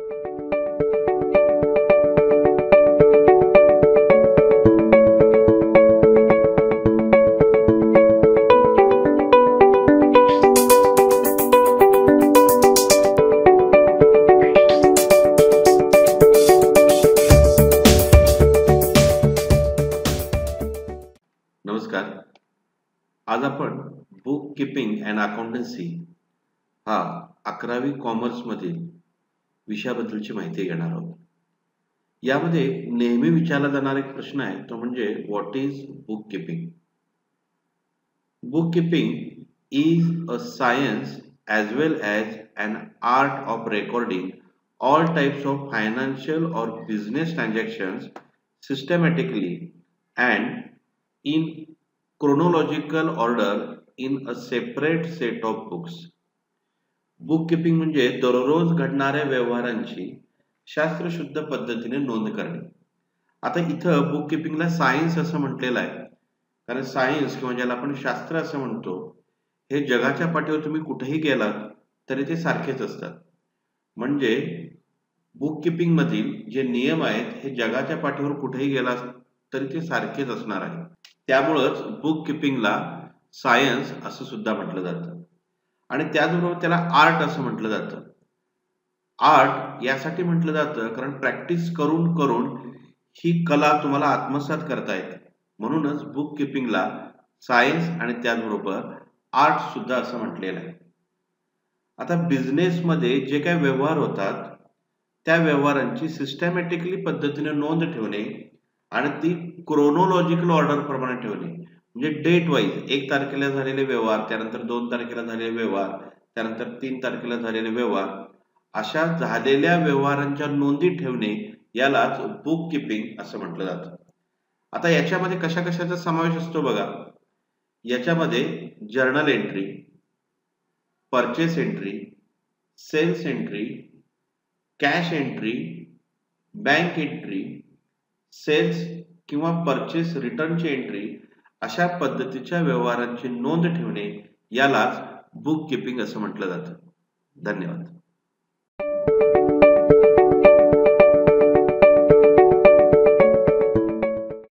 नमस्कार. आज आपण बुक कीपिंग अँड अकाउंटन्सी हा 11वी कॉमर्स मधील विषयाबद्दलची माहिती घेणार आहोत. यामध्ये नेहमी विचारला जाणारा एक प्रश्न आहे तो म्हणजे what is book keeping. Book keeping is a science as well as an art of recording all types of financial or business transactions systematically and in chronological order in a separate set of books. Book keeping म्हणजे दररोज घडणाऱ्या व्यवहारांची शास्त्रशुद्ध पद्धतीने नोंद करणे. आता इथं बुक कीपिंगला सायन्स असं म्हटलेलं आहे, कारण सायन्स किंवा ज्याला आपण शास्त्र असं म्हणतो हे जगाच्या पाठीवर तुम्ही कुठेही गेलात तरी ते सारखेच असतात. म्हणजे बुक कीपिंग मधील जे नियम आहेत हे जगाच्या पाठीवर कुठेही गेलात तरी ते सारखेच असणार आहे. त्यामुळेच बुक कीपिंगला सायन्स असं सुद्धा म्हटलं जातं आणि त्याचबरोबर त्याला आर्ट असं म्हटलं जातं. आर्ट यासाठी म्हटलं जातं कारण प्रॅक्टिस करून करून ही कला तुम्हाला आत्मसात करता येते. म्हणूनच बुक कीपिंगला सायन्स आणि त्याचबरोबर आर्ट सुद्धा असं म्हटलेलं आहे. आता बिझनेस मध्ये जे काही व्यवहार होतात त्या व्यवहारांची सिस्टमॅटिकली पद्धतीने नोंद ठेवणे आणि ती क्रोनॉलॉजिकल ऑर्डर प्रमाणे ठेवणे. म्हणजे डेट वाईज 1 तारखेला झालेले व्यवहार, त्यानंतर 2 तारखेला झालेले व्यवहार, त्यानंतर 3 तारखेला झालेले व्यवहार, अशा झालेल्या व्यवहारांच्या नोंदी ठेवणे यालाच बुक कीपिंग असं म्हटलं जातं. आता याच्यामध्ये कशा कशाचा समावेश असतो बघा. याच्यामध्ये journal entry, purchase entry, sales entry, cash entry, bank entry, sales किंवा परचेस रिटर्नची एंट्री अशा पद्धतीच्या व्यवहारांची नोंद ठेवणे यालाच बुक कीपिंग असं म्हटलं जातं. धन्यवाद.